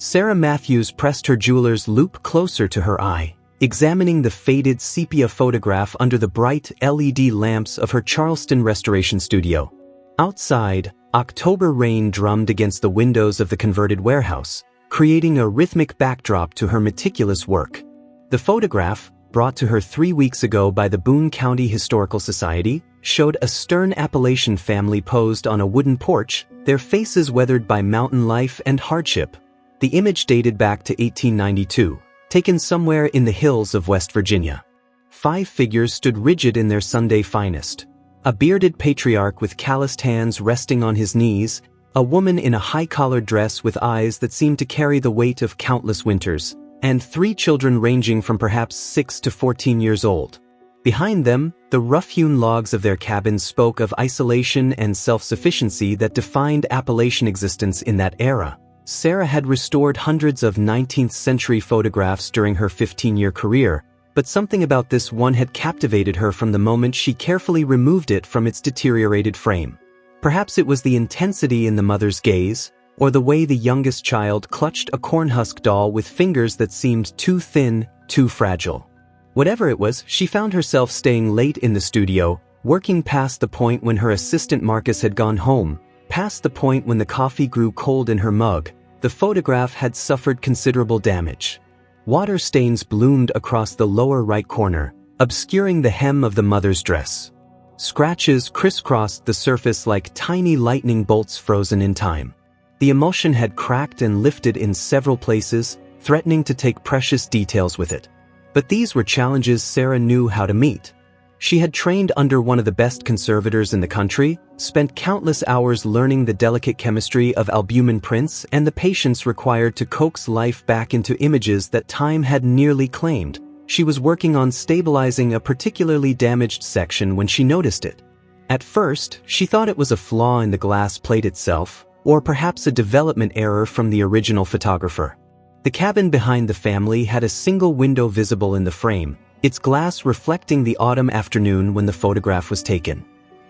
Sarah Matthews pressed her jeweler's loupe closer to her eye, examining the faded sepia photograph under the bright LED lamps of her Charleston restoration studio. Outside, October rain drummed against the windows of the converted warehouse, creating a rhythmic backdrop to her meticulous work. The photograph, brought to her 3 weeks ago by the Boone County Historical Society, showed a stern Appalachian family posed on a wooden porch, their faces weathered by mountain life and hardship. The image dated back to 1892, taken somewhere in the hills of West Virginia. 5 figures stood rigid in their Sunday finest. A bearded patriarch with calloused hands resting on his knees, a woman in a high-collared dress with eyes that seemed to carry the weight of countless winters, and 3 children ranging from perhaps 6 to 14 years old. Behind them, the rough-hewn logs of their cabin spoke of isolation and self-sufficiency that defined Appalachian existence in that era. Sarah had restored hundreds of 19th-century photographs during her 15-year career, but something about this one had captivated her from the moment she carefully removed it from its deteriorated frame. Perhaps it was the intensity in the mother's gaze, or the way the youngest child clutched a cornhusk doll with fingers that seemed too thin, too fragile. Whatever it was, she found herself staying late in the studio, working past the point when her assistant Marcus had gone home, past the point when the coffee grew cold in her mug. The photograph had suffered considerable damage. Water stains bloomed across the lower right corner, obscuring the hem of the mother's dress. Scratches crisscrossed the surface like tiny lightning bolts frozen in time. The emulsion had cracked and lifted in several places, threatening to take precious details with it. But these were challenges Sarah knew how to meet. She had trained under one of the best conservators in the country, spent countless hours learning the delicate chemistry of albumin prints and the patience required to coax life back into images that time had nearly claimed. She was working on stabilizing a particularly damaged section when she noticed it. At first, she thought it was a flaw in the glass plate itself, or perhaps a development error from the original photographer. The cabin behind the family had a single window visible in the frame, its glass reflecting the autumn afternoon when the photograph was taken.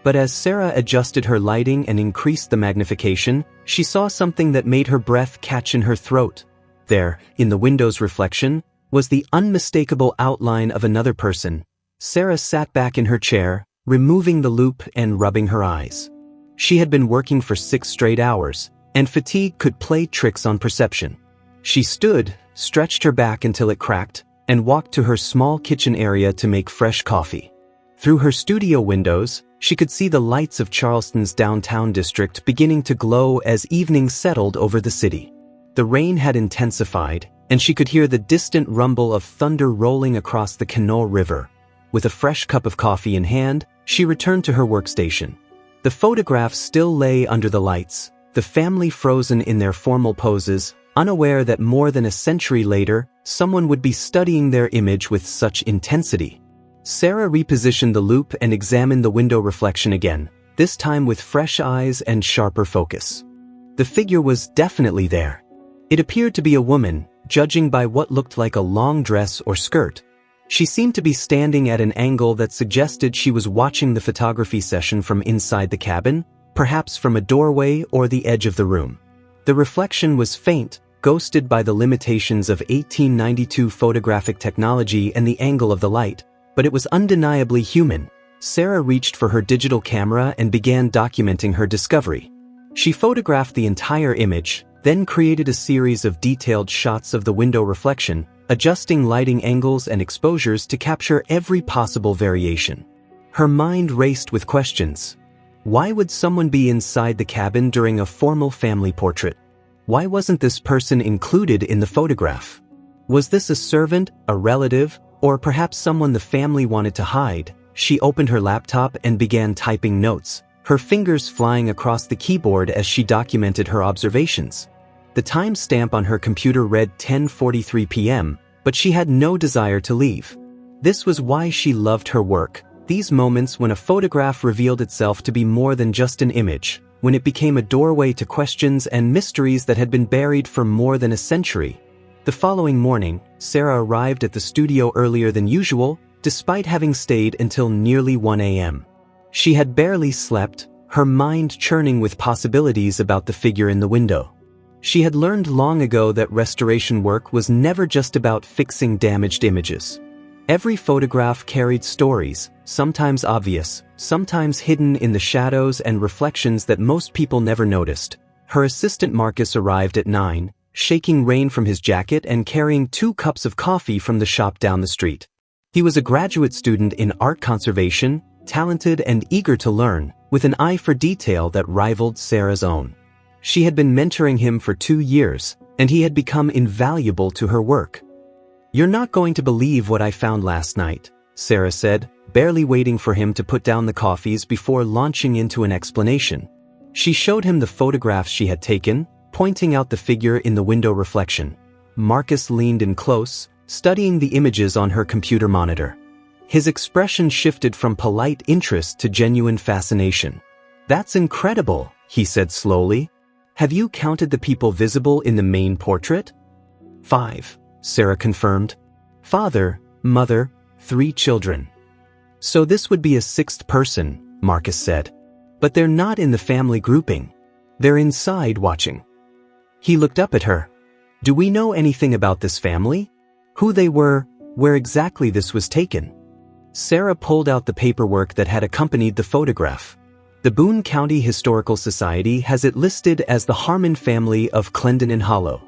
But as Sarah adjusted her lighting and increased the magnification, she saw something that made her breath catch in her throat. There, in the window's reflection, was the unmistakable outline of another person. Sarah sat back in her chair, removing the loupe and rubbing her eyes. She had been working for 6 straight hours, and fatigue could play tricks on perception. She stood, stretched her back until it cracked, and walked to her small kitchen area to make fresh coffee. Through her studio windows, she could see the lights of Charleston's downtown district beginning to glow as evening settled over the city. The rain had intensified, and she could hear the distant rumble of thunder rolling across the Kanawha River. With a fresh cup of coffee in hand, she returned to her workstation. The photograph still lay under the lights, the family frozen in their formal poses, unaware that more than a century later, someone would be studying their image with such intensity. Sarah repositioned the loupe and examined the window reflection again, this time with fresh eyes and sharper focus. The figure was definitely there. It appeared to be a woman, judging by what looked like a long dress or skirt. She seemed to be standing at an angle that suggested she was watching the photography session from inside the cabin, perhaps from a doorway or the edge of the room. The reflection was faint, ghosted by the limitations of 1892 photographic technology and the angle of the light, but it was undeniably human. Sarah reached for her digital camera and began documenting her discovery. She photographed the entire image, then created a series of detailed shots of the window reflection, adjusting lighting angles and exposures to capture every possible variation. Her mind raced with questions. Why would someone be inside the cabin during a formal family portrait? Why wasn't this person included in the photograph? Was this a servant, a relative, or perhaps someone the family wanted to hide? She opened her laptop and began typing notes, her fingers flying across the keyboard as she documented her observations. The timestamp on her computer read 10:43 p.m., but she had no desire to leave. This was why she loved her work. These moments when a photograph revealed itself to be more than just an image, when it became a doorway to questions and mysteries that had been buried for more than a century. The following morning, Sarah arrived at the studio earlier than usual, despite having stayed until nearly 1 a.m. She had barely slept, her mind churning with possibilities about the figure in the window. She had learned long ago that restoration work was never just about fixing damaged images. Every photograph carried stories, sometimes obvious, sometimes hidden in the shadows and reflections that most people never noticed. Her assistant Marcus arrived at 9, shaking rain from his jacket and carrying 2 cups of coffee from the shop down the street. He was a graduate student in art conservation, talented and eager to learn, with an eye for detail that rivaled Sarah's own. She had been mentoring him for 2 years, and he had become invaluable to her work. "You're not going to believe what I found last night," Sarah said, barely waiting for him to put down the coffees before launching into an explanation. She showed him the photographs she had taken, pointing out the figure in the window reflection. Marcus leaned in close, studying the images on her computer monitor. His expression shifted from polite interest to genuine fascination. "That's incredible," he said slowly. "Have you counted the people visible in the main portrait?" 5, Sarah confirmed. "Father, mother, 3 children." "So this would be a 6th person," Marcus said. "But they're not in the family grouping. They're inside watching." He looked up at her. "Do we know anything about this family? Who they were, where exactly this was taken?" Sarah pulled out the paperwork that had accompanied the photograph. The Boone County Historical Society has it listed as the Harmon family of Clendenin Hollow.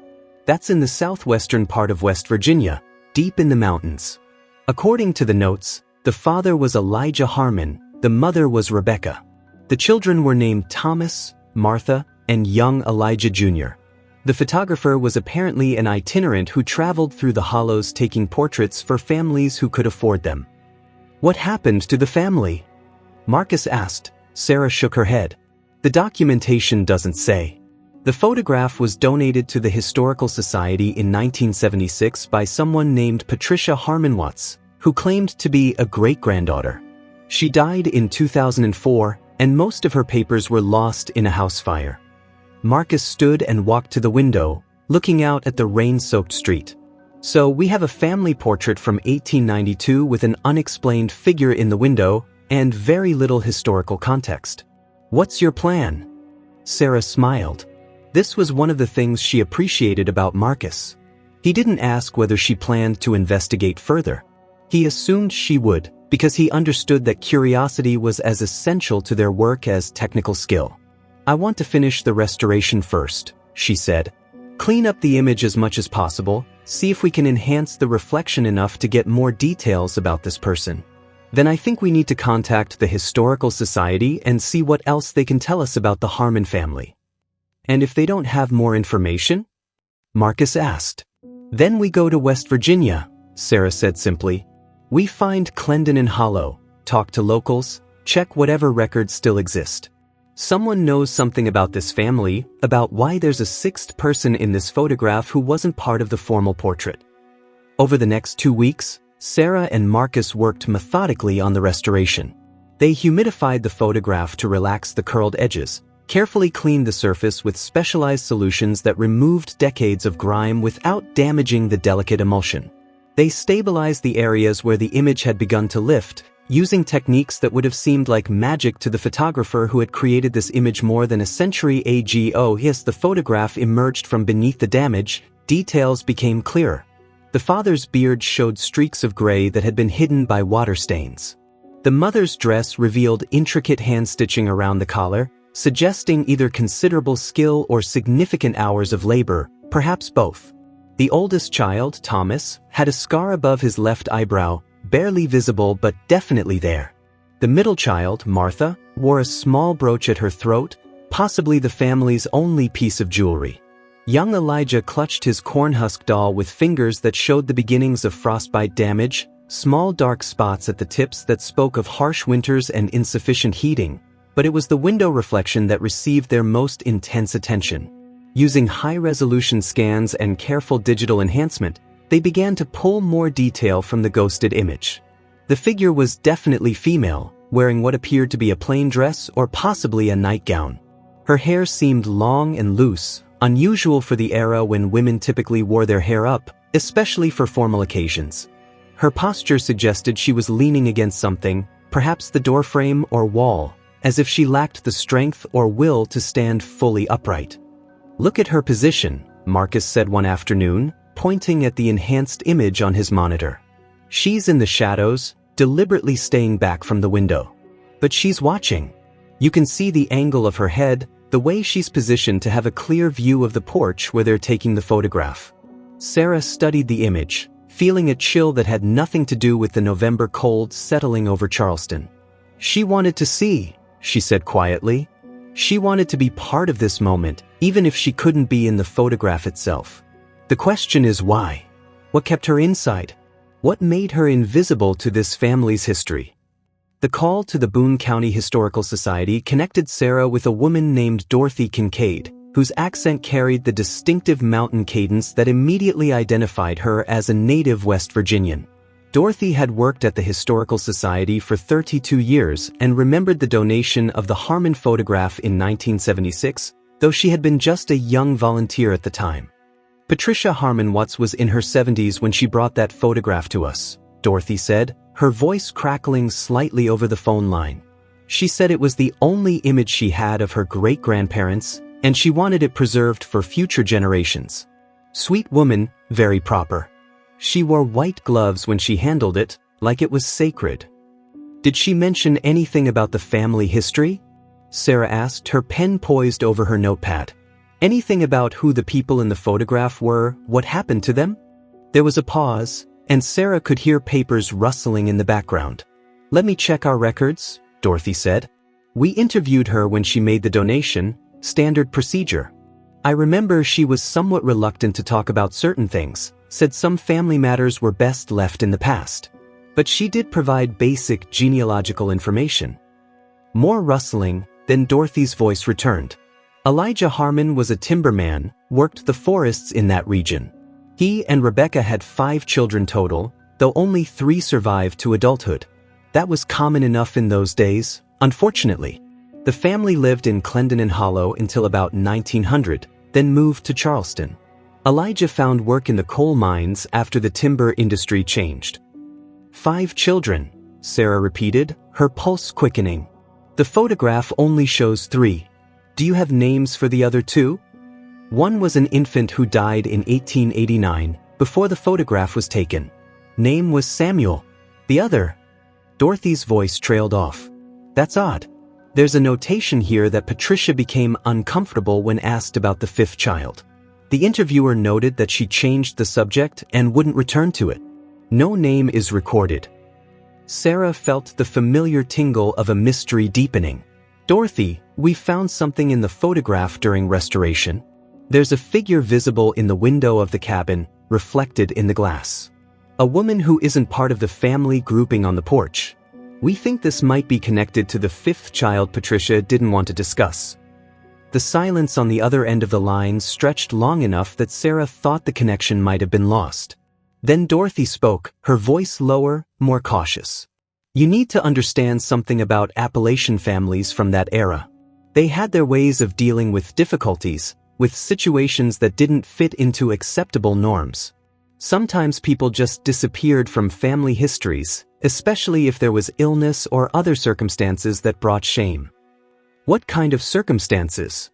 That's in the southwestern part of West Virginia, deep in the mountains. According to the notes, the father was Elijah Harmon, the mother was Rebecca. The children were named Thomas, Martha, and young Elijah Jr. The photographer was apparently an itinerant who traveled through the hollows taking portraits for families who could afford them. "What happened to the family?" Marcus asked. Sarah shook her head. "The documentation doesn't say." The photograph was donated to the Historical Society in 1976 by someone named Patricia Harmon Watts, who claimed to be a great-granddaughter. She died in 2004, and most of her papers were lost in a house fire. Marcus stood and walked to the window, looking out at the rain-soaked street. "So we have a family portrait from 1892 with an unexplained figure in the window and very little historical context. What's your plan?" Sarah smiled. This was one of the things she appreciated about Marcus. He didn't ask whether she planned to investigate further. He assumed she would, because he understood that curiosity was as essential to their work as technical skill. "I want to finish the restoration first," she said. "Clean up the image as much as possible, see if we can enhance the reflection enough to get more details about this person. Then I think we need to contact the Historical Society and see what else they can tell us about the Harmon family." "And if they don't have more information?" Marcus asked. "Then we go to West Virginia," Sarah said simply. "We find Clendenin Hollow, talk to locals, check whatever records still exist. Someone knows something about this family, about why there's a 6th person in this photograph who wasn't part of the formal portrait." Over the next 2 weeks, Sarah and Marcus worked methodically on the restoration. They humidified the photograph to relax the curled edges, carefully cleaned the surface with specialized solutions that removed decades of grime without damaging the delicate emulsion. They stabilized the areas where the image had begun to lift, using techniques that would have seemed like magic to the photographer who had created this image more than a century ago. As the photograph emerged from beneath the damage, details became clearer. The father's beard showed streaks of gray that had been hidden by water stains. The mother's dress revealed intricate hand-stitching around the collar, suggesting either considerable skill or significant hours of labor, perhaps both. The oldest child, Thomas, had a scar above his left eyebrow, barely visible but definitely there. The middle child, Martha, wore a small brooch at her throat, possibly the family's only piece of jewelry. Young Elijah clutched his cornhusk doll with fingers that showed the beginnings of frostbite damage, small dark spots at the tips that spoke of harsh winters and insufficient heating, but it was the window reflection that received their most intense attention. Using high-resolution scans and careful digital enhancement, they began to pull more detail from the ghosted image. The figure was definitely female, wearing what appeared to be a plain dress or possibly a nightgown. Her hair seemed long and loose, unusual for the era when women typically wore their hair up, especially for formal occasions. Her posture suggested she was leaning against something, perhaps the doorframe or wall, as if she lacked the strength or will to stand fully upright. "Look at her position," Marcus said one afternoon, pointing at the enhanced image on his monitor. "She's in the shadows, deliberately staying back from the window. But she's watching. You can see the angle of her head, the way she's positioned to have a clear view of the porch where they're taking the photograph." Sarah studied the image, feeling a chill that had nothing to do with the November cold settling over Charleston. "She wanted to see," she said quietly. "She wanted to be part of this moment, even if she couldn't be in the photograph itself. The question is why? What kept her inside? What made her invisible to this family's history?" The call to the Boone County Historical Society connected Sarah with a woman named Dorothy Kincaid, whose accent carried the distinctive mountain cadence that immediately identified her as a native West Virginian. Dorothy had worked at the Historical Society for 32 years and remembered the donation of the Harmon photograph in 1976, though she had been just a young volunteer at the time. "Patricia Harmon Watts was in her 70s when she brought that photograph to us," Dorothy said, her voice crackling slightly over the phone line. "She said it was the only image she had of her great-grandparents, and she wanted it preserved for future generations. Sweet woman, very proper. She wore white gloves when she handled it, like it was sacred." "Did she mention anything about the family history?" Sarah asked, her pen poised over her notepad. "Anything about who the people in the photograph were, what happened to them?" There was a pause, and Sarah could hear papers rustling in the background. "Let me check our records," Dorothy said. "We interviewed her when she made the donation, standard procedure. I remember she was somewhat reluctant to talk about certain things, said some family matters were best left in the past. But she did provide basic genealogical information." More rustling, then Dorothy's voice returned. "Elijah Harmon was a timberman, worked the forests in that region. He and Rebecca had 5 children total, though only 3 survived to adulthood. That was common enough in those days, unfortunately. The family lived in Clendenin Hollow until about 1900, then moved to Charleston. Elijah found work in the coal mines after the timber industry changed." 5 children, Sarah repeated, her pulse quickening. "The photograph only shows 3. Do you have names for the other 2? One was an infant who died in 1889, before the photograph was taken. Name was Samuel. The other—" Dorothy's voice trailed off. "That's odd. There's a notation here that Patricia became uncomfortable when asked about the 5th child. The interviewer noted that she changed the subject and wouldn't return to it. No name is recorded." Sarah felt the familiar tingle of a mystery deepening. "Dorothy, we found something in the photograph during restoration. There's a figure visible in the window of the cabin, reflected in the glass. A woman who isn't part of the family grouping on the porch. We think this might be connected to the 5th child Patricia didn't want to discuss." The silence on the other end of the line stretched long enough that Sarah thought the connection might have been lost. Then Dorothy spoke, her voice lower, more cautious. "You need to understand something about Appalachian families from that era. They had their ways of dealing with difficulties, with situations that didn't fit into acceptable norms. Sometimes people just disappeared from family histories, especially if there was illness or other circumstances that brought shame." "What kind of circumstances?"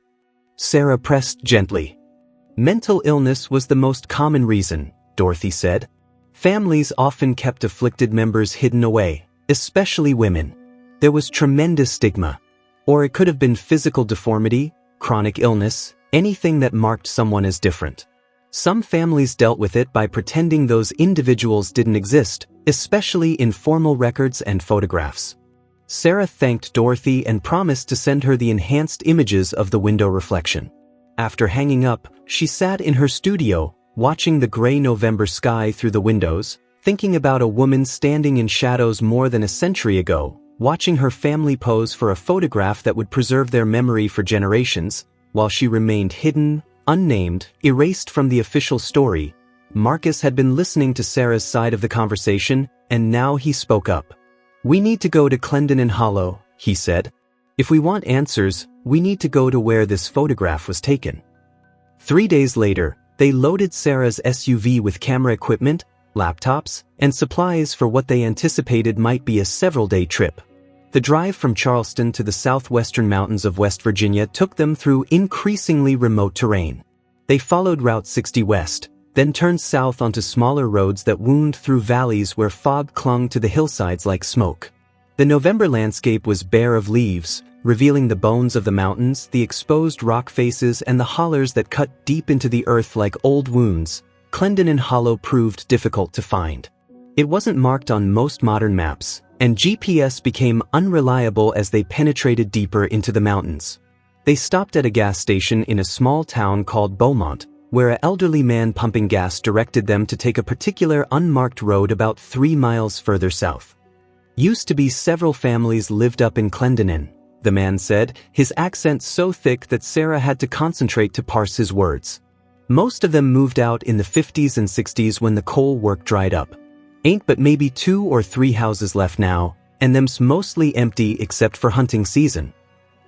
Sarah pressed gently. "Mental illness was the most common reason," Dorothy said. "Families often kept afflicted members hidden away, especially women. There was tremendous stigma. Or it could have been physical deformity, chronic illness, anything that marked someone as different. Some families dealt with it by pretending those individuals didn't exist, especially in formal records and photographs." Sarah thanked Dorothy and promised to send her the enhanced images of the window reflection. After hanging up, she sat in her studio, watching the gray November sky through the windows, thinking about a woman standing in shadows more than a century ago, watching her family pose for a photograph that would preserve their memory for generations, while she remained hidden, unnamed, erased from the official story. Marcus had been listening to Sarah's side of the conversation, and now he spoke up. "We need to go to Clendenin Hollow," he said. "If we want answers, we need to go to where this photograph was taken." 3 days later, they loaded Sarah's SUV with camera equipment, laptops, and supplies for what they anticipated might be a several-day trip. The drive from Charleston to the southwestern mountains of West Virginia took them through increasingly remote terrain. They followed Route 60 west, then turned south onto smaller roads that wound through valleys where fog clung to the hillsides like smoke. The November landscape was bare of leaves, revealing the bones of the mountains, the exposed rock faces, and the hollers that cut deep into the earth like old wounds. Clendenin Hollow proved difficult to find. It wasn't marked on most modern maps, and GPS became unreliable as they penetrated deeper into the mountains. They stopped at a gas station in a small town called Beaumont, where an elderly man pumping gas directed them to take a particular unmarked road about 3 miles further south. Used to be several families lived up in Clendenin, the man said, his accent so thick that Sarah had to concentrate to parse his words. Most of them moved out in the 50s and 60s when the coal work dried up. Ain't but maybe 2 or 3 houses left now, and them's mostly empty except for hunting season.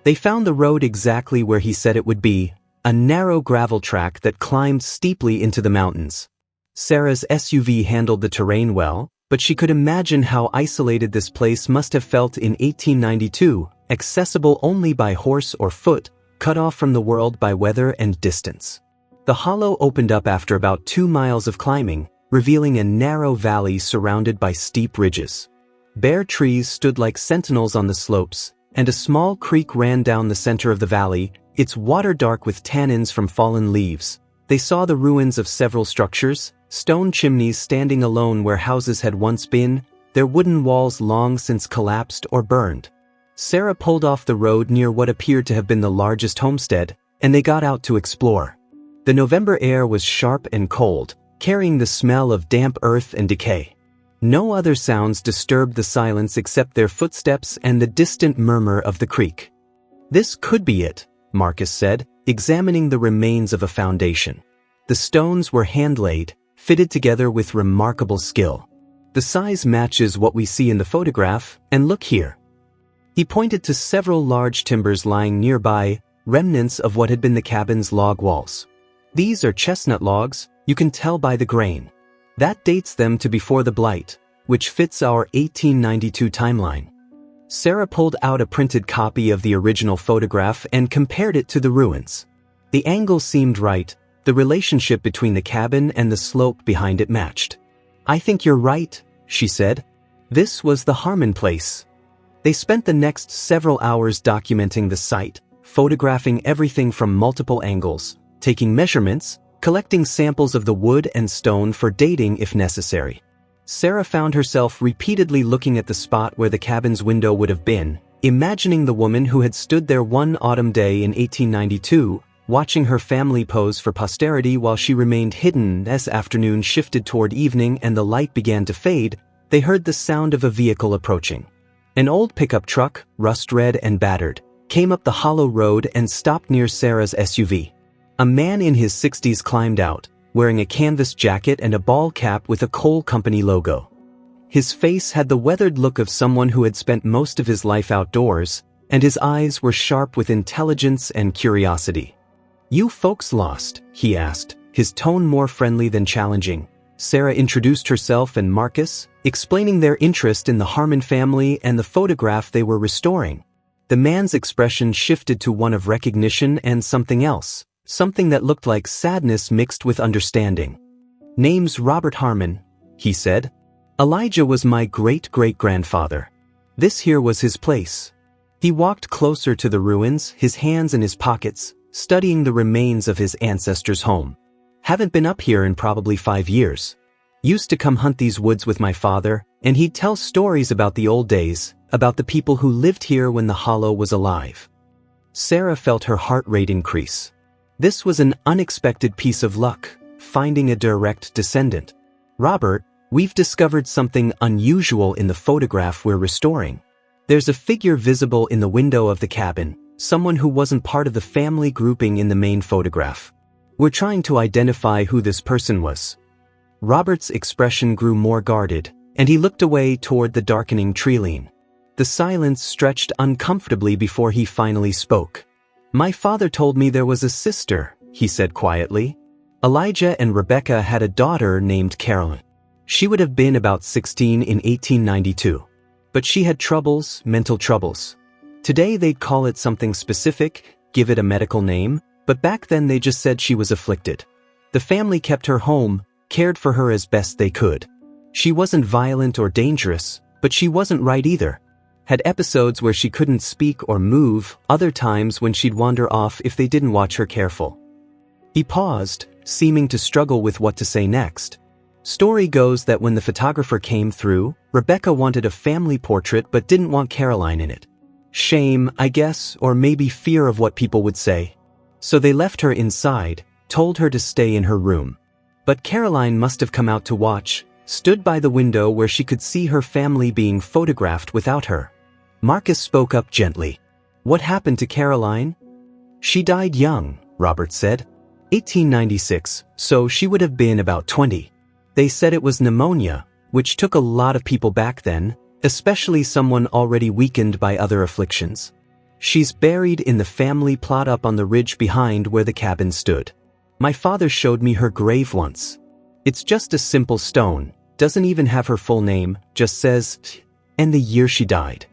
They found the road exactly where he said it would be, a narrow gravel track that climbed steeply into the mountains. Sarah's SUV handled the terrain well, but she could imagine how isolated this place must have felt in 1892, accessible only by horse or foot, cut off from the world by weather and distance. The hollow opened up after about 2 miles of climbing, revealing a narrow valley surrounded by steep ridges. Bare trees stood like sentinels on the slopes, and a small creek ran down the center of the valley, its water dark with tannins from fallen leaves. They saw the ruins of several structures, stone chimneys standing alone where houses had once been, their wooden walls long since collapsed or burned. Sarah pulled off the road near what appeared to have been the largest homestead, and they got out to explore. The November air was sharp and cold, carrying the smell of damp earth and decay. No other sounds disturbed the silence except their footsteps and the distant murmur of the creek. "This could be it," Marcus said, examining the remains of a foundation. The stones were hand-laid, fitted together with remarkable skill. "The size matches what we see in the photograph, and look here." He pointed to several large timbers lying nearby, remnants of what had been the cabin's log walls. "These are chestnut logs, you can tell by the grain. That dates them to before the blight, which fits our 1892 timeline." Sarah pulled out a printed copy of the original photograph and compared it to the ruins. The angle seemed right, the relationship between the cabin and the slope behind it matched. "I think you're right," she said. This was the Harmon place. They spent the next several hours documenting the site, photographing everything from multiple angles, taking measurements, collecting samples of the wood and stone for dating if necessary. Sarah found herself repeatedly looking at the spot where the cabin's window would have been, imagining the woman who had stood there one autumn day in 1892, watching her family pose for posterity while she remained hidden. As afternoon shifted toward evening and the light began to fade, they heard the sound of a vehicle approaching. An old pickup truck, rust-red and battered, came up the hollow road and stopped near Sarah's SUV. A man in his 60s climbed out, wearing a canvas jacket and a ball cap with a coal company logo. His face had the weathered look of someone who had spent most of his life outdoors, and his eyes were sharp with intelligence and curiosity. "You folks lost?" he asked, his tone more friendly than challenging. Sarah introduced herself and Marcus, explaining their interest in the Harmon family and the photograph they were restoring. The man's expression shifted to one of recognition and something else, something that looked like sadness mixed with understanding. "Name's Robert Harmon," he said. "Elijah was my great-great-grandfather. This here was his place." He walked closer to the ruins, his hands in his pockets, studying the remains of his ancestors' home. "Haven't been up here in probably 5 years. Used to come hunt these woods with my father, and he'd tell stories about the old days, about the people who lived here when the hollow was alive." Sarah felt her heart rate increase. This was an unexpected piece of luck, finding a direct descendant. "Robert, we've discovered something unusual in the photograph we're restoring. There's a figure visible in the window of the cabin, someone who wasn't part of the family grouping in the main photograph. We're trying to identify who this person was." Robert's expression grew more guarded, and he looked away toward the darkening tree-line. The silence stretched uncomfortably before he finally spoke. "My father told me there was a sister," he said quietly. "Elijah and Rebecca had a daughter named Carolyn. She would have been about 16 in 1892. But she had troubles, mental troubles. Today they'd call it something specific, give it a medical name, but back then they just said she was afflicted. The family kept her home, cared for her as best they could. She wasn't violent or dangerous, but she wasn't right either. Had episodes where she couldn't speak or move, other times when she'd wander off if they didn't watch her careful. He paused, seeming to struggle with what to say next. Story goes that when the photographer came through, Rebecca wanted a family portrait but didn't want Caroline in it. Shame, I guess, or maybe fear of what people would say. So they left her inside, told her to stay in her room. But Caroline must have come out to watch, stood by the window where she could see her family being photographed without her. Marcus spoke up gently. What happened to Caroline? She died young, Robert said. 1896, so she would have been about 20. They said it was pneumonia, which took a lot of people back then, especially someone already weakened by other afflictions. She's buried in the family plot up on the ridge behind where the cabin stood. My father showed me her grave once. It's just a simple stone, doesn't even have her full name, just says, and the year she died.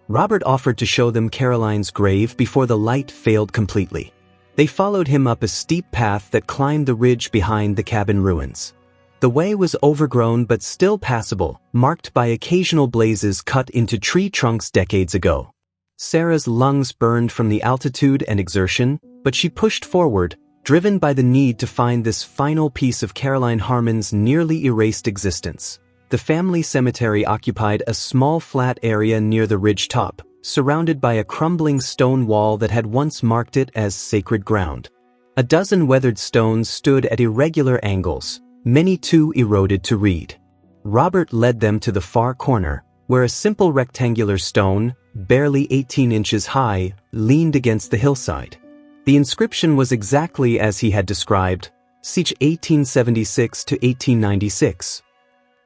Robert offered to show them Caroline's grave before the light failed completely. They followed him up a steep path that climbed the ridge behind the cabin ruins. The way was overgrown but still passable, marked by occasional blazes cut into tree trunks decades ago. Sarah's lungs burned from the altitude and exertion, but she pushed forward, driven by the need to find this final piece of Caroline Harmon's nearly erased existence. The family cemetery occupied a small flat area near the ridge top, surrounded by a crumbling stone wall that had once marked it as sacred ground. A dozen weathered stones stood at irregular angles, many too eroded to read. Robert led them to the far corner, where a simple rectangular stone, barely 18 inches high, leaned against the hillside. The inscription was exactly as he had described, Siege 1876 to 1896.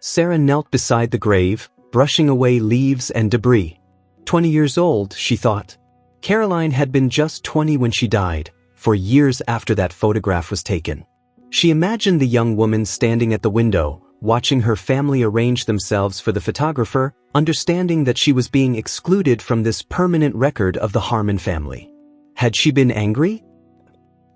Sarah knelt beside the grave, brushing away leaves and debris. 20 years old, she thought. Caroline had been just 20 when she died, for years after that photograph was taken. She imagined the young woman standing at the window, watching her family arrange themselves for the photographer, understanding that she was being excluded from this permanent record of the Harmon family. Had she been angry?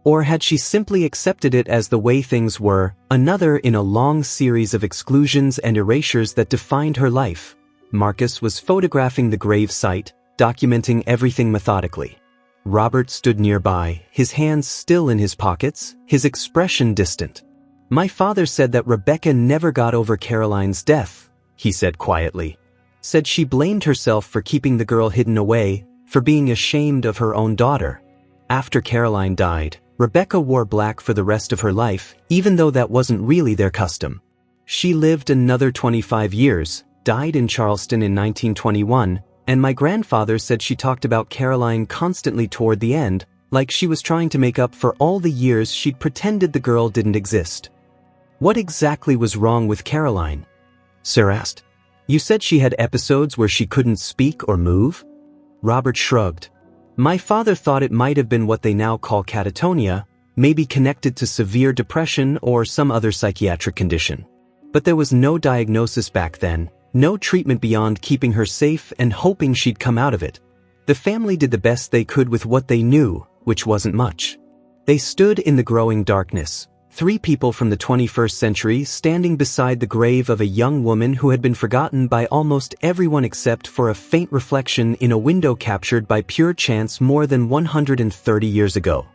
Or had she simply accepted it as the way things were, another in a long series of exclusions and erasures that defined her life? Marcus was photographing the grave site, documenting everything methodically. Robert stood nearby, his hands still in his pockets, his expression distant. My father said that Rebecca never got over Caroline's death, he said quietly. Said she blamed herself for keeping the girl hidden away, for being ashamed of her own daughter. After Caroline died, Rebecca wore black for the rest of her life, even though that wasn't really their custom. She lived another 25 years, died in Charleston in 1921, and my grandfather said she talked about Caroline constantly toward the end, like she was trying to make up for all the years she'd pretended the girl didn't exist. What exactly was wrong with Caroline? Sir asked. You said she had episodes where she couldn't speak or move? Robert shrugged. My father thought it might have been what they now call catatonia, maybe connected to severe depression or some other psychiatric condition. But there was no diagnosis back then, no treatment beyond keeping her safe and hoping she'd come out of it. The family did the best they could with what they knew, which wasn't much. They stood in the growing darkness, 3 people from the 21st century standing beside the grave of a young woman who had been forgotten by almost everyone except for a faint reflection in a window captured by pure chance more than 130 years ago.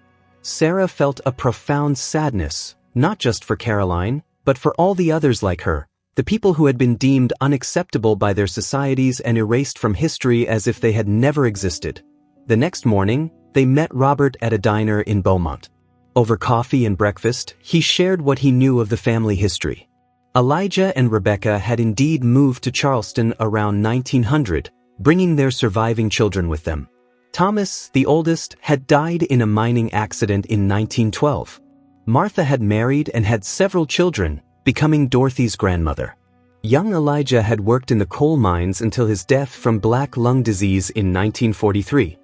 Sarah felt a profound sadness, not just for Caroline, but for all the others like her, the people who had been deemed unacceptable by their societies and erased from history as if they had never existed. The next morning, they met Robert at a diner in Beaumont. Over coffee and breakfast, he shared what he knew of the family history. Elijah and Rebecca had indeed moved to Charleston around 1900, bringing their surviving children with them. Thomas, the oldest, had died in a mining accident in 1912. Martha had married and had several children, becoming Dorothy's grandmother. Young Elijah had worked in the coal mines until his death from black lung disease in 1943.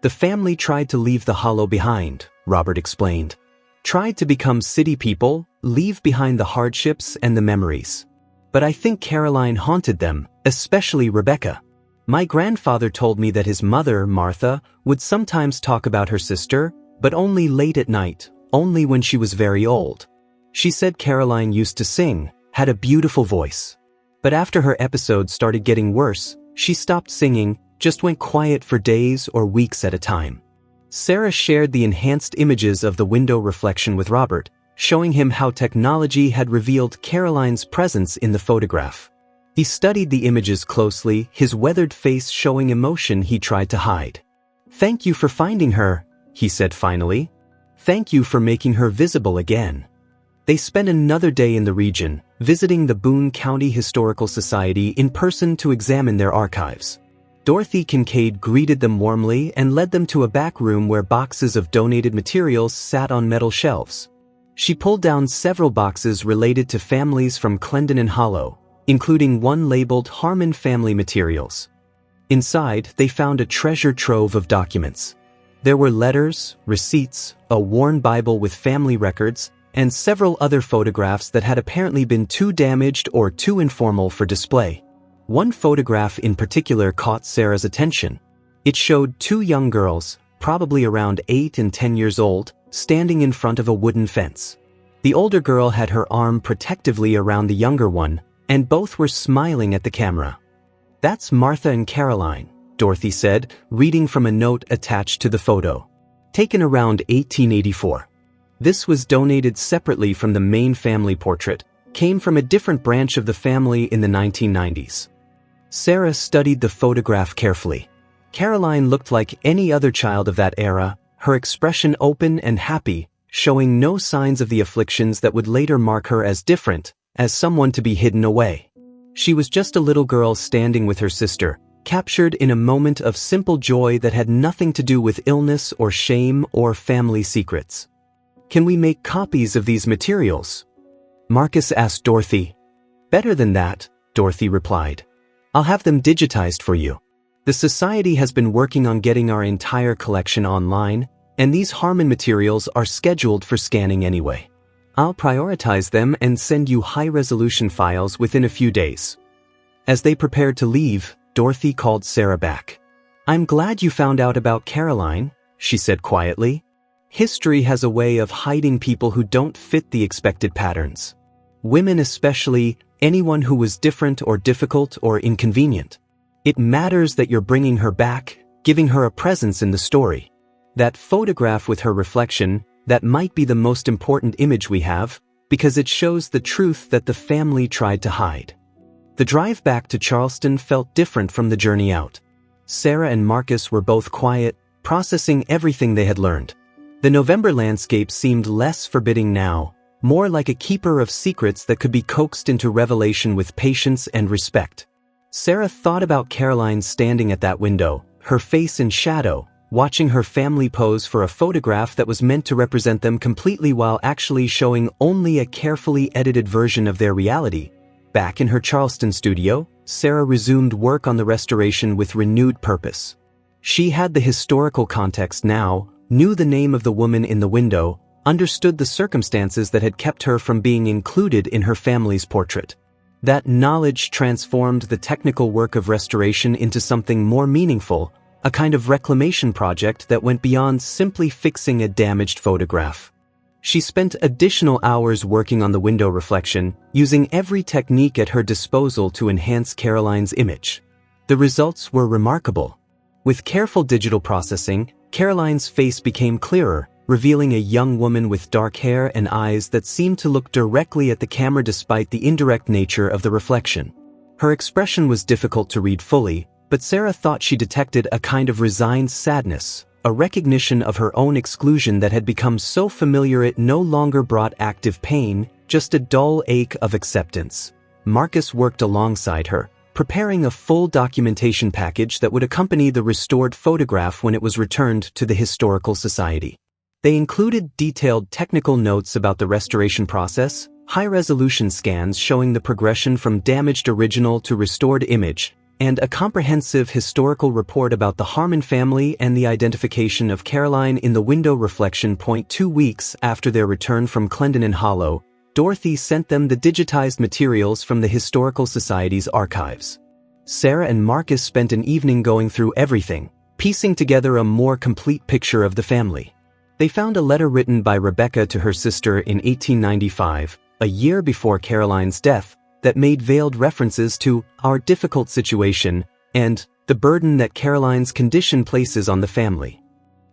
The family tried to leave the hollow behind, Robert explained. Tried to become city people, leave behind the hardships and the memories. But I think Caroline haunted them, especially Rebecca. My grandfather told me that his mother, Martha, would sometimes talk about her sister, but only late at night, only when she was very old. She said Caroline used to sing, had a beautiful voice. But after her episodes started getting worse, she stopped singing, just went quiet for days or weeks at a time. Sarah shared the enhanced images of the window reflection with Robert, showing him how technology had revealed Caroline's presence in the photograph. He studied the images closely, his weathered face showing emotion he tried to hide. "Thank you for finding her," he said finally. "Thank you for making her visible again." They spent another day in the region, visiting the Boone County Historical Society in person to examine their archives. Dorothy Kincaid greeted them warmly and led them to a back room where boxes of donated materials sat on metal shelves. She pulled down several boxes related to families from Clendenin Hollow, including one labeled Harmon Family Materials. Inside, they found a treasure trove of documents. There were letters, receipts, a worn Bible with family records, and several other photographs that had apparently been too damaged or too informal for display. One photograph in particular caught Sarah's attention. It showed two young girls, probably around 8 and 10 years old, standing in front of a wooden fence. The older girl had her arm protectively around the younger one, and both were smiling at the camera. "That's Martha and Caroline," Dorothy said, reading from a note attached to the photo. "Taken around 1884. This was donated separately from the main family portrait, came from a different branch of the family in the 1990s. Sarah studied the photograph carefully. Caroline looked like any other child of that era, her expression open and happy, showing no signs of the afflictions that would later mark her as different, as someone to be hidden away. She was just a little girl standing with her sister, captured in a moment of simple joy that had nothing to do with illness or shame or family secrets. "Can we make copies of these materials?" Marcus asked Dorothy. "Better than that," Dorothy replied. "I'll have them digitized for you. The Society has been working on getting our entire collection online, and these Harmon materials are scheduled for scanning anyway. I'll prioritize them and send you high-resolution files within a few days." As they prepared to leave, Dorothy called Sarah back. "I'm glad you found out about Caroline," she said quietly. "History has a way of hiding people who don't fit the expected patterns. Women especially, anyone who was different or difficult or inconvenient. It matters that you're bringing her back, giving her a presence in the story. That photograph with her reflection, that might be the most important image we have, because it shows the truth that the family tried to hide." The drive back to Charleston felt different from the journey out. Sarah and Marcus were both quiet, processing everything they had learned. The November landscape seemed less forbidding now, more like a keeper of secrets that could be coaxed into revelation with patience and respect. Sarah thought about Caroline standing at that window, her face in shadow, watching her family pose for a photograph that was meant to represent them completely while actually showing only a carefully edited version of their reality. Back in her Charleston studio, Sarah resumed work on the restoration with renewed purpose. She had the historical context now, knew the name of the woman in the window, understood the circumstances that had kept her from being included in her family's portrait. That knowledge transformed the technical work of restoration into something more meaningful, a kind of reclamation project that went beyond simply fixing a damaged photograph. She spent additional hours working on the window reflection, using every technique at her disposal to enhance Caroline's image. The results were remarkable. With careful digital processing, Caroline's face became clearer, revealing a young woman with dark hair and eyes that seemed to look directly at the camera despite the indirect nature of the reflection. Her expression was difficult to read fully, but Sarah thought she detected a kind of resigned sadness, a recognition of her own exclusion that had become so familiar it no longer brought active pain, just a dull ache of acceptance. Marcus worked alongside her, preparing a full documentation package that would accompany the restored photograph when it was returned to the Historical Society. They included detailed technical notes about the restoration process, high-resolution scans showing the progression from damaged original to restored image, and a comprehensive historical report about the Harmon family and the identification of Caroline in the window reflection. 2 weeks after their return from Clendenin Hollow, Dorothy sent them the digitized materials from the Historical Society's archives. Sarah and Marcus spent an evening going through everything, piecing together a more complete picture of the family. They found a letter written by Rebecca to her sister in 1895, a year before Caroline's death, that made veiled references to our difficult situation and the burden that Caroline's condition places on the family.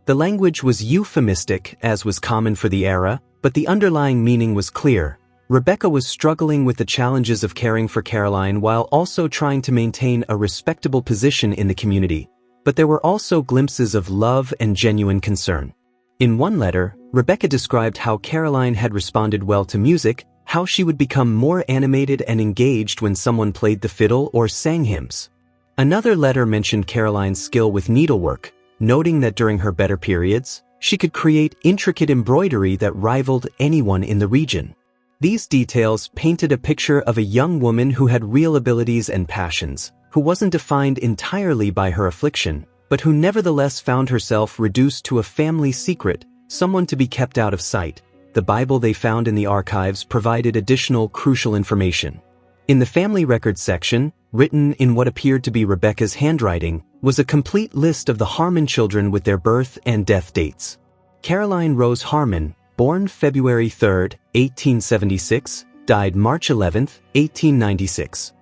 The language was euphemistic, as was common for the era, but the underlying meaning was clear. Rebecca was struggling with the challenges of caring for Caroline while also trying to maintain a respectable position in the community, but there were also glimpses of love and genuine concern. In one letter, Rebecca described how Caroline had responded well to music, how she would become more animated and engaged when someone played the fiddle or sang hymns. Another letter mentioned Caroline's skill with needlework, noting that during her better periods, she could create intricate embroidery that rivaled anyone in the region. These details painted a picture of a young woman who had real abilities and passions, who wasn't defined entirely by her affliction, but who nevertheless found herself reduced to a family secret, someone to be kept out of sight. The Bible they found in the archives provided additional crucial information. In the family records section, written in what appeared to be Rebecca's handwriting, was a complete list of the Harmon children with their birth and death dates. Caroline Rose Harmon, born February 3, 1876, died March 11, 1896.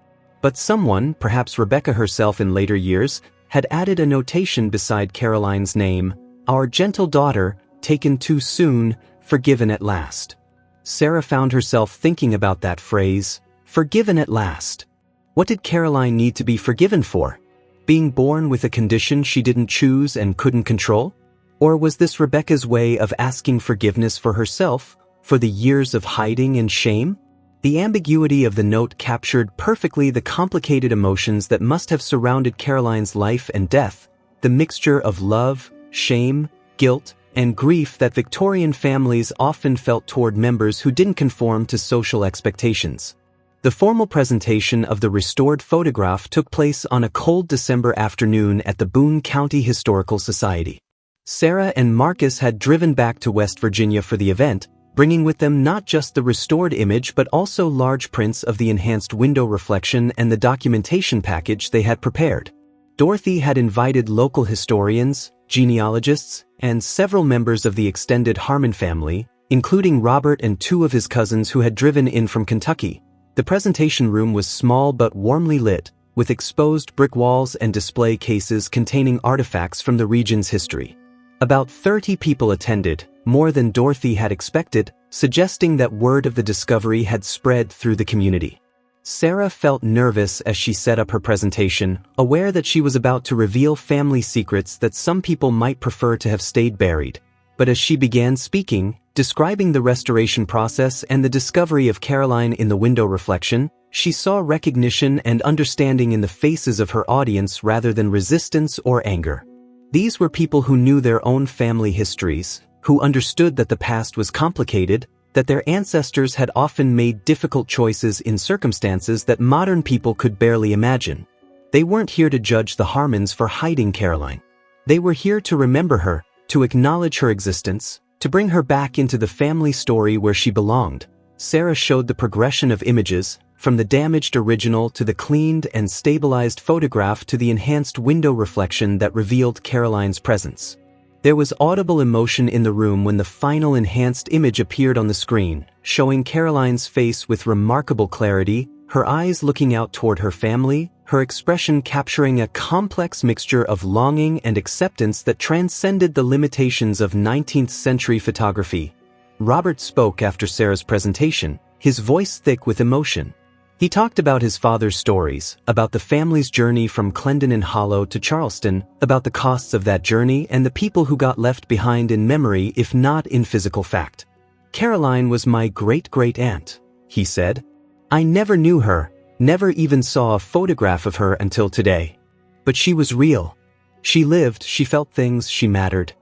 But someone, perhaps Rebecca herself in later years, had added a notation beside Caroline's name, "Our gentle daughter, taken too soon, forgiven at last." Sarah found herself thinking about that phrase, forgiven at last. What did Caroline need to be forgiven for? Being born with a condition she didn't choose and couldn't control? Or was this Rebecca's way of asking forgiveness for herself, for the years of hiding and shame? The ambiguity of the note captured perfectly the complicated emotions that must have surrounded Caroline's life and death, the mixture of love, shame, guilt, and grief that Victorian families often felt toward members who didn't conform to social expectations. The formal presentation of the restored photograph took place on a cold December afternoon at the Boone County Historical Society. Sarah and Marcus had driven back to West Virginia for the event, bringing with them not just the restored image but also large prints of the enhanced window reflection and the documentation package they had prepared. Dorothy had invited local historians, genealogists, and several members of the extended Harmon family, including Robert and two of his cousins who had driven in from Kentucky. The presentation room was small but warmly lit, with exposed brick walls and display cases containing artifacts from the region's history. About 30 people attended, more than Dorothy had expected, suggesting that word of the discovery had spread through the community. Sarah felt nervous as she set up her presentation, aware that she was about to reveal family secrets that some people might prefer to have stayed buried. But as she began speaking, describing the restoration process and the discovery of Caroline in the window reflection, she saw recognition and understanding in the faces of her audience rather than resistance or anger. These were people who knew their own family histories, who understood that the past was complicated, that their ancestors had often made difficult choices in circumstances that modern people could barely imagine. They weren't here to judge the Harmons for hiding Caroline. They were here to remember her, to acknowledge her existence, to bring her back into the family story where she belonged. Sarah showed the progression of images, from the damaged original to the cleaned and stabilized photograph to the enhanced window reflection that revealed Caroline's presence. There was audible emotion in the room when the final enhanced image appeared on the screen, showing Caroline's face with remarkable clarity, her eyes looking out toward her family, her expression capturing a complex mixture of longing and acceptance that transcended the limitations of 19th-century photography. Robert spoke after Sarah's presentation, his voice thick with emotion. He talked about his father's stories, about the family's journey from Clendenin Hollow to Charleston, about the costs of that journey and the people who got left behind in memory if not in physical fact. "Caroline was my great-great-aunt," he said. "I never knew her, never even saw a photograph of her until today. But she was real. She lived, she felt things, she mattered.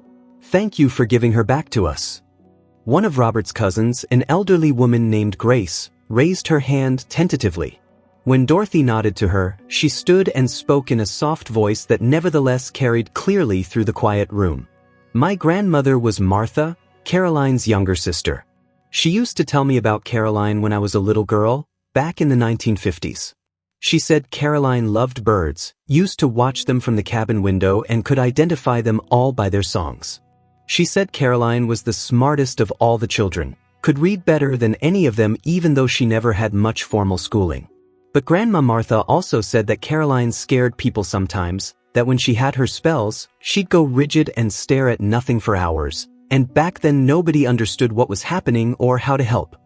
Thank you for giving her back to us." One of Robert's cousins, an elderly woman named Grace, raised her hand tentatively. When Dorothy nodded to her, she stood and spoke in a soft voice that nevertheless carried clearly through the quiet room. "My grandmother was Martha, Caroline's younger sister. She used to tell me about Caroline when I was a little girl, back in the 1950s. She said Caroline loved birds, used to watch them from the cabin window and could identify them all by their songs. She said Caroline was the smartest of all the children, could read better than any of them even though she never had much formal schooling. But Grandma Martha also said that Caroline scared people sometimes, that when she had her spells, she'd go rigid and stare at nothing for hours, and back then nobody understood what was happening or how to help.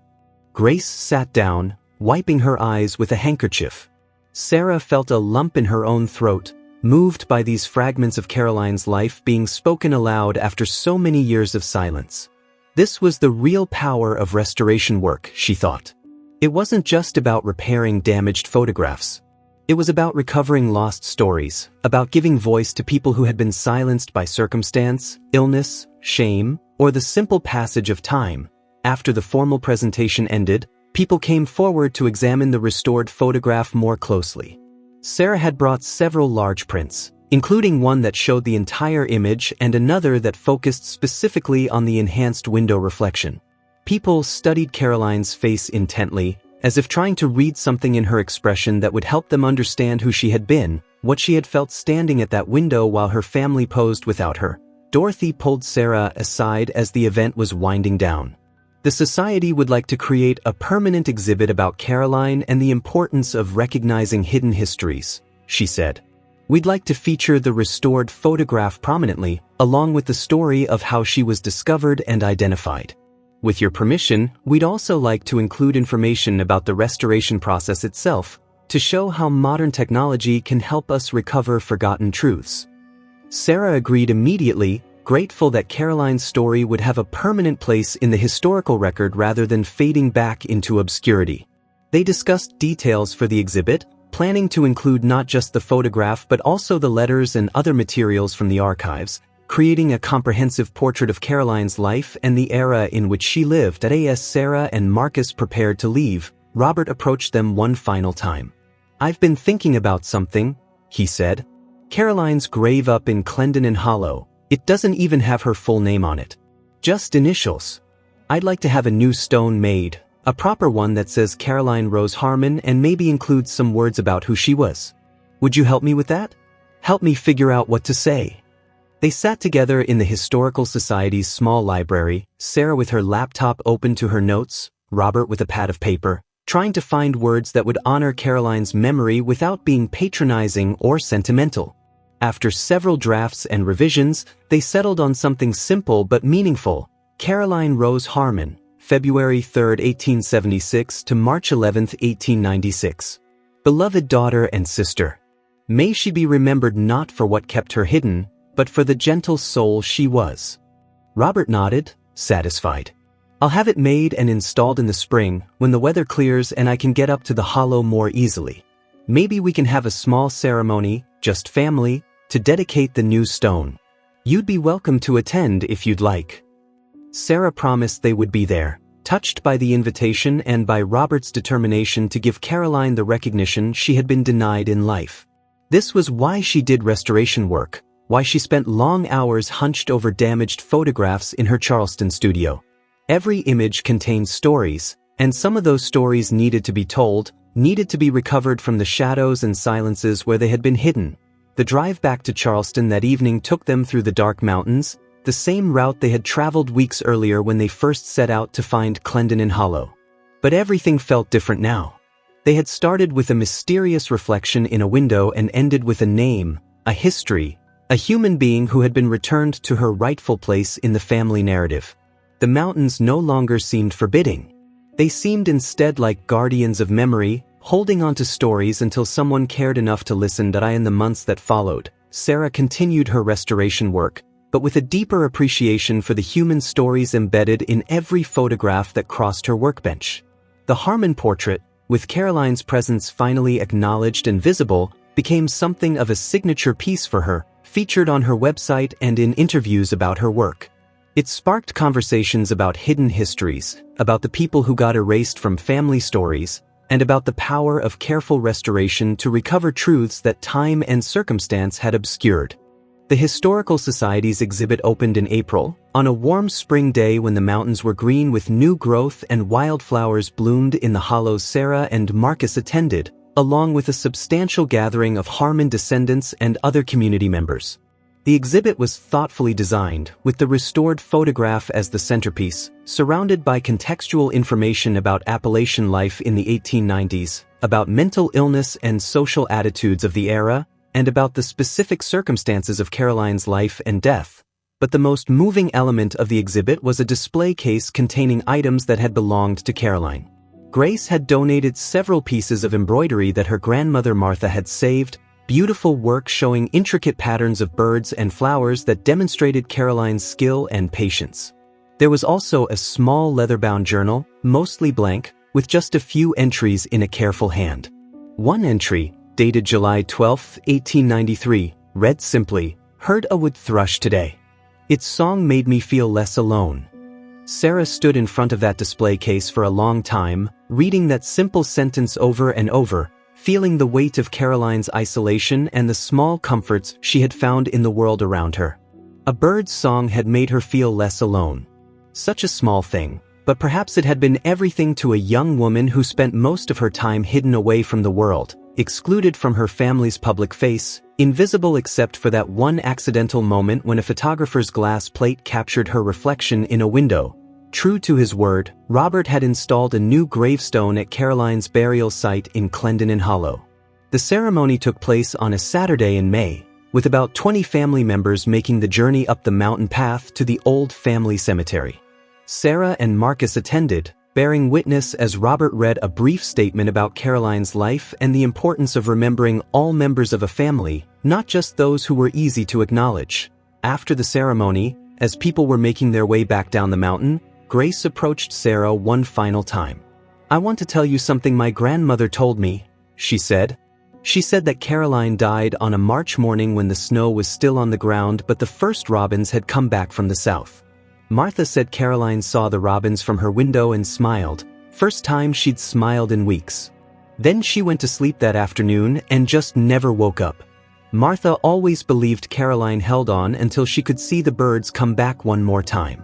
Grace sat down, wiping her eyes with a handkerchief. Sarah felt a lump in her own throat, moved by these fragments of Caroline's life being spoken aloud after so many years of silence. This was the real power of restoration work, she thought. It wasn't just about repairing damaged photographs. It was about recovering lost stories, about giving voice to people who had been silenced by circumstance, illness, shame, or the simple passage of time. After the formal presentation ended, people came forward to examine the restored photograph more closely. Sarah had brought several large prints, including one that showed the entire image and another that focused specifically on the enhanced window reflection. People studied Caroline's face intently, as if trying to read something in her expression that would help them understand who she had been, what she had felt standing at that window while her family posed without her. Dorothy pulled Sarah aside as the event was winding down. The Society would like to create a permanent exhibit about Caroline and the importance of recognizing hidden histories, she said. We'd like to feature the restored photograph prominently, along with the story of how she was discovered and identified. With your permission, we'd also like to include information about the restoration process itself, to show how modern technology can help us recover forgotten truths. Sarah agreed immediately, grateful that Caroline's story would have a permanent place in the historical record rather than fading back into obscurity. They discussed details for the exhibit, planning to include not just the photograph but also the letters and other materials from the archives, creating a comprehensive portrait of Caroline's life and the era in which she lived. As Sarah and Marcus prepared to leave, Robert approached them one final time. "I've been thinking about something," he said. "Caroline's grave up in Clendon Hollow. It doesn't even have her full name on it. Just initials. I'd like to have a new stone made, a proper one that says Caroline Rose Harmon and maybe includes some words about who she was. Would you help me with that? Help me figure out what to say." They sat together in the Historical Society's small library, Sarah with her laptop open to her notes, Robert with a pad of paper, trying to find words that would honor Caroline's memory without being patronizing or sentimental. After several drafts and revisions, they settled on something simple but meaningful: Caroline Rose Harmon, February 3, 1876 to March 11, 1896. Beloved daughter and sister. May she be remembered not for what kept her hidden, but for the gentle soul she was. Robert nodded, satisfied. "I'll have it made and installed in the spring, when the weather clears and I can get up to the hollow more easily. Maybe we can have a small ceremony, just family, to dedicate the new stone. You'd be welcome to attend if you'd like." Sarah promised they would be there, touched by the invitation and by Robert's determination to give Caroline the recognition she had been denied in life. This was why she did restoration work, why she spent long hours hunched over damaged photographs in her Charleston studio. Every image contained stories, and some of those stories needed to be told, needed to be recovered from the shadows and silences where they had been hidden. The drive back to Charleston that evening took them through the dark mountains, the same route they had traveled weeks earlier when they first set out to find Clendon Hollow. But everything felt different now. They had started with a mysterious reflection in a window and ended with a name, a history, a human being who had been returned to her rightful place in the family narrative. The mountains no longer seemed forbidding. They seemed instead like guardians of memory, holding on to stories until someone cared enough to listen. In the months that followed, Sarah continued her restoration work, but with a deeper appreciation for the human stories embedded in every photograph that crossed her workbench. The Harmon portrait, with Caroline's presence finally acknowledged and visible, became something of a signature piece for her, featured on her website and in interviews about her work. It sparked conversations about hidden histories, about the people who got erased from family stories, and about the power of careful restoration to recover truths that time and circumstance had obscured. The Historical Society's exhibit opened in April, on a warm spring day when the mountains were green with new growth and wildflowers bloomed in the hollows. Sarah and Marcus attended, along with a substantial gathering of Harmon descendants and other community members. The exhibit was thoughtfully designed, with the restored photograph as the centerpiece, surrounded by contextual information about Appalachian life in the 1890s, about mental illness and social attitudes of the era, and about the specific circumstances of Caroline's life and death. But the most moving element of the exhibit was a display case containing items that had belonged to Caroline. Grace had donated several pieces of embroidery that her grandmother Martha had saved, beautiful work showing intricate patterns of birds and flowers that demonstrated Caroline's skill and patience. There was also a small leather-bound journal, mostly blank, with just a few entries in a careful hand. One entry, dated July 12, 1893, read simply, "Heard a wood thrush today. Its song made me feel less alone." Sarah stood in front of that display case for a long time, reading that simple sentence over and over, feeling the weight of Caroline's isolation and the small comforts she had found in the world around her. A bird's song had made her feel less alone. Such a small thing, but perhaps it had been everything to a young woman who spent most of her time hidden away from the world, excluded from her family's public face, invisible except for that one accidental moment when a photographer's glass plate captured her reflection in a window. True to his word, Robert had installed a new gravestone at Caroline's burial site in Clendenin Hollow. The ceremony took place on a Saturday in May, with about 20 family members making the journey up the mountain path to the old family cemetery. Sarah and Marcus attended, bearing witness as Robert read a brief statement about Caroline's life and the importance of remembering all members of a family, not just those who were easy to acknowledge. After the ceremony, as people were making their way back down the mountain, Grace approached Sarah one final time. "I want to tell you something my grandmother told me," she said. She said that Caroline died on a March morning when the snow was still on the ground but the first robins had come back from the south. Martha said Caroline saw the robins from her window and smiled, first time she'd smiled in weeks. Then she went to sleep that afternoon and just never woke up. Martha always believed Caroline held on until she could see the birds come back one more time.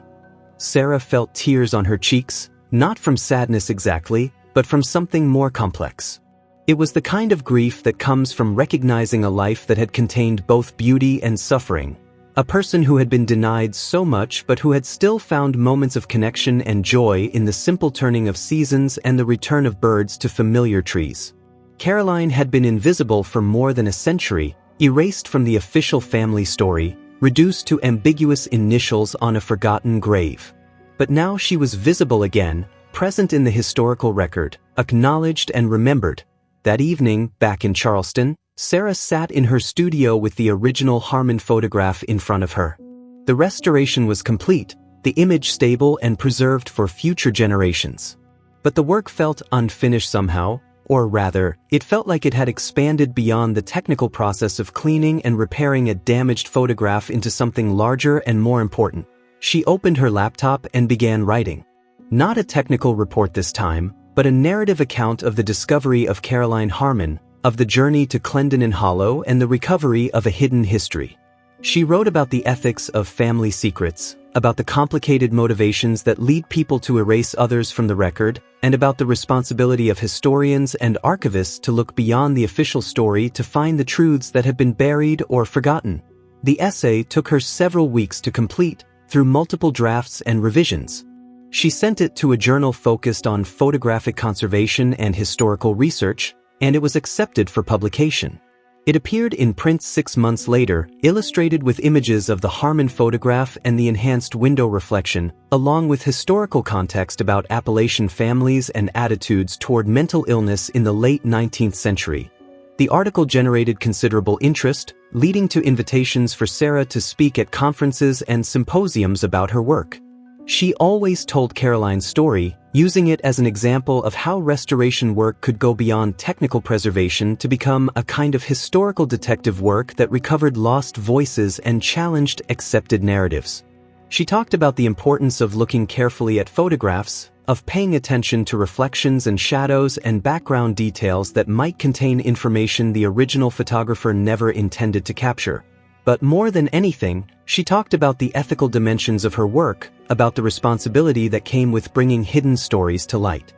Sarah felt tears on her cheeks, not from sadness exactly, but from something more complex. It was the kind of grief that comes from recognizing a life that had contained both beauty and suffering, a person who had been denied so much but who had still found moments of connection and joy in the simple turning of seasons and the return of birds to familiar trees. Caroline had been invisible for more than a century, erased from the official family story, reduced to ambiguous initials on a forgotten grave. But now she was visible again, present in the historical record, acknowledged and remembered. That evening, back in Charleston, Sarah sat in her studio with the original Harmon photograph in front of her. The restoration was complete, the image stable and preserved for future generations. But the work felt unfinished somehow, or rather, it felt like it had expanded beyond the technical process of cleaning and repairing a damaged photograph into something larger and more important. She opened her laptop and began writing. Not a technical report this time, but a narrative account of the discovery of Caroline Harmon, of the journey to Clendenin Hollow and the recovery of a hidden history. She wrote about the ethics of family secrets, about the complicated motivations that lead people to erase others from the record, and about the responsibility of historians and archivists to look beyond the official story to find the truths that have been buried or forgotten. The essay took her several weeks to complete, through multiple drafts and revisions. She sent it to a journal focused on photographic conservation and historical research, and it was accepted for publication. It appeared in print 6 months later, illustrated with images of the Harmon photograph and the enhanced window reflection, along with historical context about Appalachian families and attitudes toward mental illness in the late 19th century. The article generated considerable interest, leading to invitations for Sarah to speak at conferences and symposiums about her work. She always told Caroline's story, using it as an example of how restoration work could go beyond technical preservation to become a kind of historical detective work that recovered lost voices and challenged accepted narratives. She talked about the importance of looking carefully at photographs, of paying attention to reflections and shadows and background details that might contain information the original photographer never intended to capture. But more than anything, she talked about the ethical dimensions of her work, about the responsibility that came with bringing hidden stories to light.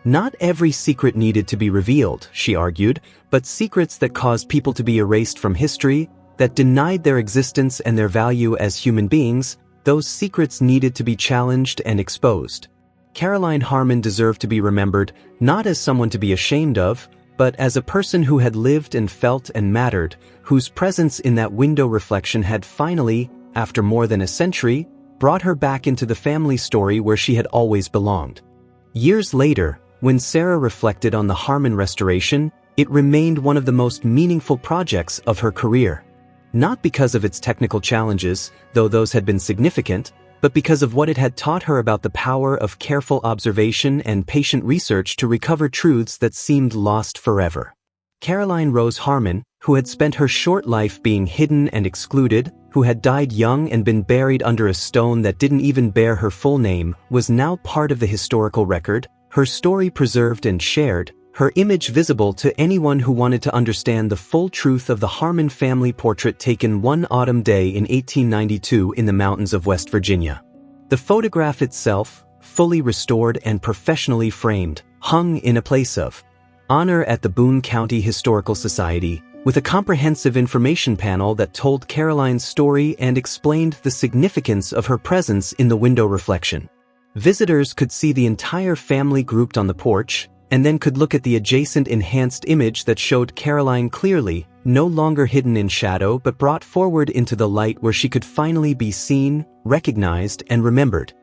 Not every secret needed to be revealed, she argued, but secrets that caused people to be erased from history, that denied their existence and their value as human beings, those secrets needed to be challenged and exposed. Caroline Harmon deserved to be remembered not as someone to be ashamed of, but as a person who had lived and felt and mattered, whose presence in that window reflection had finally, after more than a century, brought her back into the family story where she had always belonged. Years later, when Sarah reflected on the Harmon restoration, it remained one of the most meaningful projects of her career. Not because of its technical challenges, though those had been significant, but because of what it had taught her about the power of careful observation and patient research to recover truths that seemed lost forever. Caroline Rose Harmon, who had spent her short life being hidden and excluded, who had died young and been buried under a stone that didn't even bear her full name, was now part of the historical record, her story preserved and shared, her image visible to anyone who wanted to understand the full truth of the Harmon family portrait taken one autumn day in 1892 in the mountains of West Virginia. The photograph itself, fully restored and professionally framed, hung in a place of honor at the Boone County Historical Society, with a comprehensive information panel that told Caroline's story and explained the significance of her presence in the window reflection. Visitors could see the entire family grouped on the porch, and then could look at the adjacent enhanced image that showed Caroline clearly, no longer hidden in shadow but brought forward into the light where she could finally be seen, recognized, and remembered.